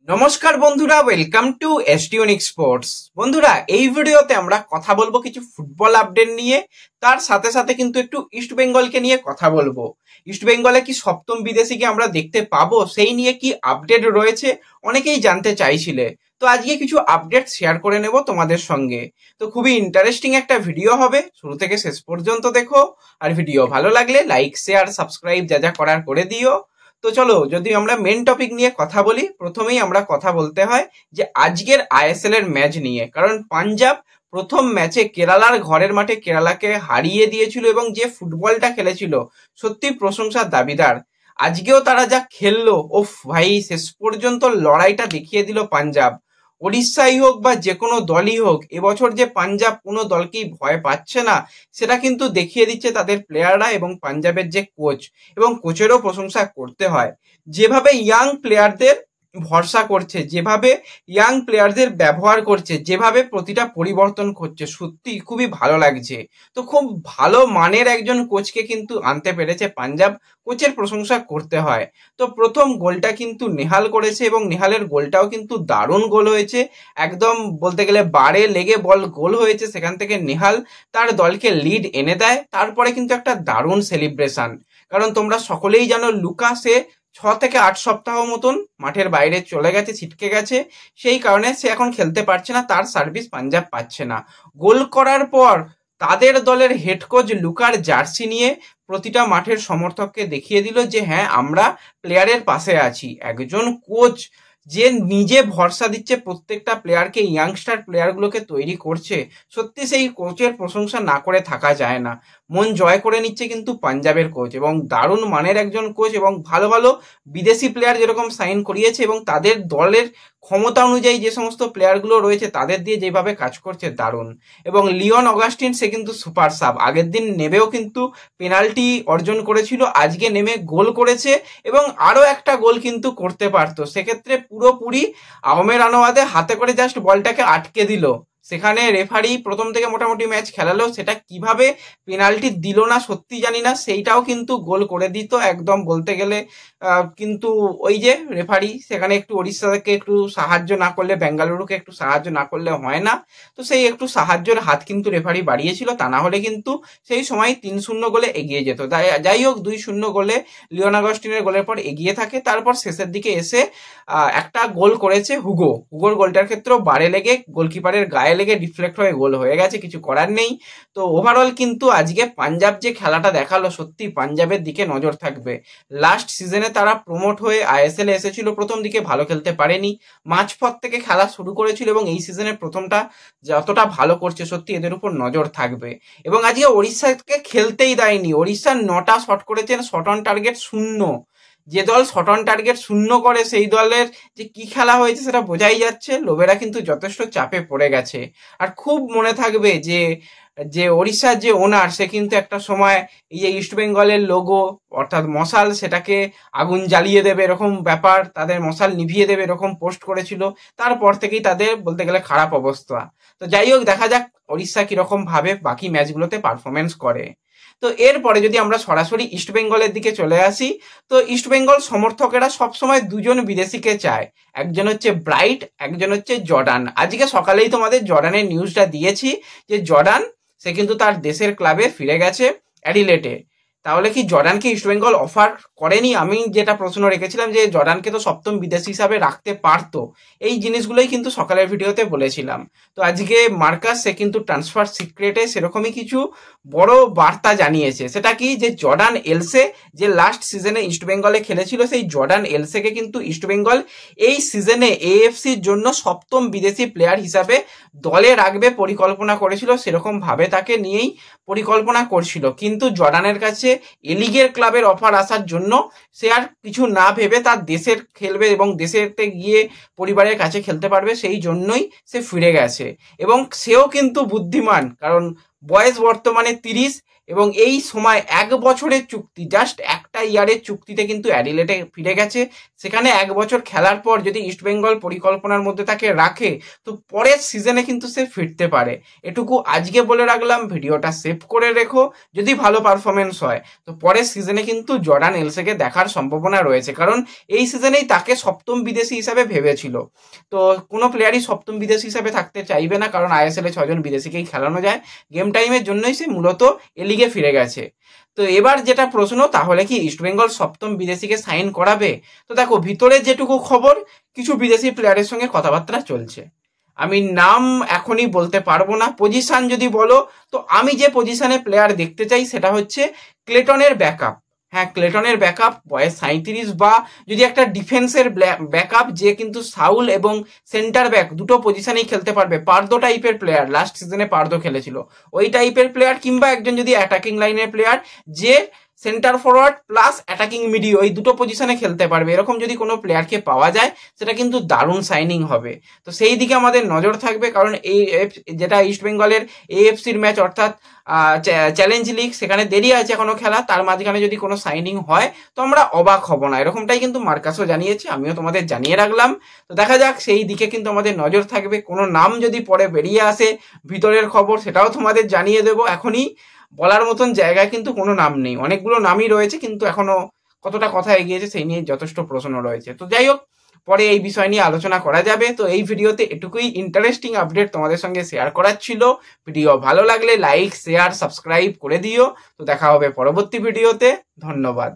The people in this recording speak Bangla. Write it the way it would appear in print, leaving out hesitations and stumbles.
নমস্কার বন্ধুরা, ওয়েলকাম টু এসটিউনিক স্পোর্টস। বন্ধুরা, এই ভিডিওতে আমরা কথা বলবো কিছু ফুটবল আপডেট নিয়ে, তার সাথে সাথে কিন্তু একটু ইস্ট বেঙ্গলকে নিয়ে কথা বলবো। ইস্ট বেঙ্গলে কি সপ্তম বিদেশিকে আমরা দেখতে পাবো, সেই নিয়ে কি আপডেট রয়েছে অনেকেই জানতে চাইছিলে। তো আজকে কিছু আপডেট শেয়ার করে নেব তোমাদের সঙ্গে। তো খুবই ইন্টারেস্টিং একটা ভিডিও হবে, শুরু থেকে শেষ পর্যন্ত দেখো। আর ভিডিও ভালো লাগলে লাইক, শেয়ার, সাবস্ক্রাইব যা যা করার করে দিও। তো চলো, যদি আমরা মেন টপিক নিয়ে কথা বলি, প্রথমেই আমরা কথা বলতে হয় যে আজকের আইএসএল এর ম্যাচ নিয়ে। কারণ পাঞ্জাব প্রথম ম্যাচে কেরালার ঘরের মাঠে কেরালাকে হারিয়ে দিয়েছিল এবং যে ফুটবলটা খেলেছিল সত্যি প্রশংসার দাবিদার। আজকেও তারা যা খেললো, ওফ ভাই, শেষ পর্যন্ত লড়াইটা দেখিয়ে দিল পাঞ্জাব। ওড়িশাই হোক বা যে কোনো দলই হোক, এবছর যে পাঞ্জাব কোনো দলকেই ভয় পাচ্ছে না সেটা কিন্তু দেখিয়ে দিচ্ছে তাদের প্লেয়াররা এবং পাঞ্জাবের যে কোচ, এবং কোচেরও প্রশংসা করতে হয়। যেভাবে ইয়াং প্লেয়ারদের ভরসা করছে, যেভাবে ইয়াং প্লেয়ারদের ব্যবহার করছে, যেভাবে প্রতিটা পরিবর্তন করছে, সত্যি খুবই ভালো লাগছে। তো খুব ভালো মানের একজন কোচকে কিন্তু আনতে পেরেছে পাঞ্জাব, কোচের প্রশংসা করতে হয়। তো প্রথম গোলটা কিন্তু নেহাল করেছে এবং নেহালের গোলটাও কিন্তু দারুণ গোল হয়েছে। একদম বলতে গেলে বারে লেগে বল গোল হয়েছে, সেখান থেকে নেহাল তার দলকে লিড এনে দেয়। তারপরে কিন্তু একটা দারুণ সেলিব্রেশন, কারণ তোমরা সকলেই জানো লুকা সে 6 থেকে 8 সপ্তাহ মতন মাঠের বাইরে চলে গেছে, ছিটকে গেছে। সেই কারণে সে এখন খেলতে পারছে না, তার সার্ভিস পাঞ্জাব পাচ্ছে না। গোল করার পর তাদের দলের হেড কোচ লুকার জার্সি নিয়ে প্রতিটা মাঠের সমর্থককে দেখিয়ে দিল যে হ্যাঁ, আমরা প্লেয়ারের পাশে আছি। একজন কোচ যে নিজে ভরসা দিচ্ছে প্রত্যেকটা প্লেয়ারকে, ইয়াংস্টার প্লেয়ারগুলোকে তৈরি করছে, সত্যি সেই কোচের প্রশংসা না করে থাকা যায় না। মন জয় করে নিচ্ছে কিন্তু পাঞ্জাবের কোচ, এবং দারুণ মানের একজন কোচ, এবং ভালো ভালো বিদেশি প্লেয়ার যেরকম সাইন করিয়েছে এবং তাদের দলের ক্ষমতা অনুযায়ী যে সমস্ত প্লেয়ারগুলো রয়েছে তাদের দিয়ে যেভাবে কাজ করছে, দারুণ। এবং লিওন অগাস্টিন সে কিন্তু সুপার সাব, আগের দিন নেমেও কিন্তু পেনাল্টি অর্জন করেছিল, আজকে নেমে গোল করেছে এবং আরও একটা গোল কিন্তু করতে পারতো। সেক্ষেত্রে পুরোপুরি আহমেদ আনোয়াদে হাতে করে জাস্ট বলটাকে আটকে দিল। সেখানে রেফারি প্রথম থেকে মোটামুটি ম্যাচ খেলালো, সেটা কিভাবে পেনাল্টি দিল না সত্যি জানি না, সেইটাও কিন্তু গোল করে দিত একদম বলতে গেলে। কিন্তু ওই যে রেফারি সেখানে একটু ওড়িশাকে একটু সাহায্য না করলে, বেঙ্গালুরুকে একটু সাহায্য না করলে হয় না। তো সেই একটু সাহায্যের হাত কিন্তু রেফারি বাড়িয়েছিল, তা না হলে কিন্তু সেই সময় 3-0 গোলে এগিয়ে যেত। যাই হোক, 2-0 গোলে লিওন অগাস্টিনের গোলের পর এগিয়ে থাকে। তারপর শেষের দিকে এসে একটা গোল করেছে হুগোর গোলটার ক্ষেত্রেও বারে লেগে গোলকিপারের গায়ে লেগে ডিফ্লেক্ট হয়ে গোল হয়ে গেছে, কিছু করার নেই। তো ওভারঅল কিন্তু আজকে পাঞ্জাব যে খেলাটা দেখালো, সত্যি পাঞ্জাবের দিকে নজর থাকবে। লাস্ট সিজনে তারা প্রমোট হয়ে আইএসএল এসেছিল, প্রথম দিকে ভালো খেলতে পারেনি, মাঝপথ থেকে খেলা শুরু করেছিল এবং এই সিজনের প্রথমটা যতটা ভালো করছে, সত্যি এদের উপর নজর থাকবে। এবং আজকে ওড়িশাকে খেলতেই দেয়নি, ওড়িশার 9টা শট করেছেন, শট অন টার্গেট 0। যে দল শট অন টার্গেট 0 করে সেই দলের যে কি খেলা হয়েছে সেটা বোঝাই যাচ্ছে। লোবেরা কিন্তু যথেষ্ট চাপে পড়ে গেছে। আর খুব মনে থাকবে যে যে ওড়িশার যে ওনার, সে কিন্তু একটা সময় এই যে ইস্ট বেঙ্গলের লোগো অর্থাৎ মশাল, সেটাকে আগুন জ্বালিয়ে দেবে এরকম ব্যাপার, তাদের মশাল নিভিয়ে দেবে এরকম পোস্ট করেছিল। তারপর থেকেই তাদের বলতে গেলে খারাপ অবস্থা। তো যাই হোক, দেখা যাক ওড়িশা কিরকম ভাবে বাকি ম্যাচগুলোতে পারফরমেন্স করে। তো এরপরে যদি আমরা সরাসরি ইস্ট বেঙ্গলের দিকে চলে আসি, তো ইস্ট বেঙ্গল সমর্থকেরা সবসময় দুজন বিদেশিকে চায়, একজন হচ্ছে ব্রাইট, একজন হচ্ছে জর্ডান। আজকে সকালেই তোমাদের জর্ডানের নিউজটা দিয়েছি যে জর্ডান সে কিন্তু তার দেশের ক্লাবে ফিরে গেছে অ্যাডিলেডে। তাহলে কি জর্ডানকে ইস্টবেঙ্গল অফার করেনি? আমি যেটা প্রশ্ন রেখেছিলাম যে জর্ডানকে তো সপ্তম বিদেশি হিসাবে রাখতে পারতো, এই জিনিসগুলোই কিন্তু সকালের ভিডিওতে বলেছিলাম। তো আজকে মার্কাস সে কিন্তু ট্রান্সফার সিক্রেটে সেরকমই কিছু বড় বার্তা জানিয়েছে। সেটা কি, যে জর্ডান এলসে যে লাস্ট সিজনে ইস্টবেঙ্গলে খেলেছিল, সেই জর্ডান এলসেকে কিন্তু ইস্টবেঙ্গল এই সিজনে এএফসির জন্য সপ্তম বিদেশি প্লেয়ার হিসাবে দলে রাখবে পরিকল্পনা করেছিল, সেরকম ভাবে তাকে নিয়েই পরিকল্পনা করছিল। কিন্তু জর্ডানের কাছে এলিগের ক্লাবের অফার আসার জন্য সে আর কিছু না ভেবে তার দেশের খেলবে এবং দেশেতে গিয়ে পরিবারের কাছে খেলতে পারবে, সেই জন্যই সে ফিরে গেছে। এবং সেও কিন্তু বুদ্ধিমান, কারণ বয়স বর্তমানে 30, এবং এই সময় 1 বছরের চুক্তি, জাস্ট একটা ইয়ারের চুক্তিতে কিন্তু অ্যাডিলেডে ফিরে গেছে। সেখানে 1 বছর খেলার পর যদি ইস্টবেঙ্গল পরিকল্পনার মধ্যে তাকে রাখে তো পরের সিজনে কিন্তু সে ফিরতে পারে। এটুকু আজকে বলে রাখলাম, ভিডিওটা সেভ করে রেখো। যদি ভালো পারফরমেন্স হয় তো পরের সিজনে কিন্তু জর্ডান এলসেকে দেখার সম্ভাবনা রয়েছে, কারণ এই সিজনেই তাকে সপ্তম বিদেশি হিসাবে ভেবেছিল। তো কোনো প্লেয়ারই সপ্তম বিদেশি হিসাবে থাকতে চাইবে না, কারণ আইএসএল এ 6 জন বিদেশিকেই খেলানো যায়। গেম টাইমের জন্যই সে মূলত এ লিগে ফিরে গেছে। তো এবার যেটা প্রশ্ন, তাহলে কি ইস্টবেঙ্গল সপ্তম বিদেশিকে সাইন করাবে? তো দেখো, ভিতরে যেটুকু খবর, কিছু বিদেশি প্লেয়ারের সঙ্গে কথাবার্তা চলছে। আমি নাম এখনই বলতে পারবো না। পজিশন যদি বলো, তো আমি যে পজিশনে প্লেয়ার দেখতে চাই সেটা হচ্ছে ক্লেটনের ব্যাকআপ। হ্যাঁ, ক্লেটনের ব্যাকআপ, বয়স 37, বা যদি একটা ডিফেন্সের ব্যাকআপ যে কিন্তু সাউল এবং সেন্টার ব্যাক দুটো পজিশনেই খেলতে পারবে, পার্দো টাইপের প্লেয়ার, লাস্ট সিজনে পার্দো খেলেছিল ওই টাইপের প্লেয়ার, কিংবা একজন যদি অ্যাটাকিং লাইনের প্লেয়ার যে সেন্টার ফরওয়ার্ড প্লাস অ্যাটাকিং মিডি ওই দুটো পজিশনে খেলতে পারবে, এরকম যদি কোনো প্লেয়ারকে পাওয়া যায় সেটা কিন্তু দারুণ সাইনিং হবে। তো সেই দিকে আমাদের নজর থাকবে, কারণ এই যেটা ইস্টবেঙ্গলের এএফসির ম্যাচ অর্থাৎ চ্যালেঞ্জ লিগ, সেখানে দেরি আছে এখনো খেলা, তার মাঝখানে যদি কোনো সাইনিং হয় তো আমরা অবাক হব না, এরকমটাই কিন্তু মার্কাসও জানিয়েছে, আমিও তোমাদের জানিয়ে রাখলাম। তো দেখা যাক, সেই দিকে কিন্তু আমাদের নজর থাকবে। কোনো নাম যদি পরে বেরিয়ে আসে ভিতরের খবর, সেটাও তোমাদের জানিয়ে দেবো। এখনই বলার মতন জায়গায় কিন্তু কোনো নাম নেই, অনেকগুলো নামই রয়েছে, কিন্তু এখনো কতটা কথা এগিয়েছে সেই নিয়ে যথেষ্ট প্রশ্ন রয়েছে। তো যাই হোক, পরে এই বিষয় নিয়ে আলোচনা করা যাবে। তো এই ভিডিওতে এটুকুই ইন্টারেস্টিং আপডেট তোমাদের সঙ্গে শেয়ার করার ছিল। ভিডিও ভালো লাগলে লাইক, শেয়ার, সাবস্ক্রাইব করে দিও। তো দেখা হবে পরবর্তী ভিডিওতে। ধন্যবাদ।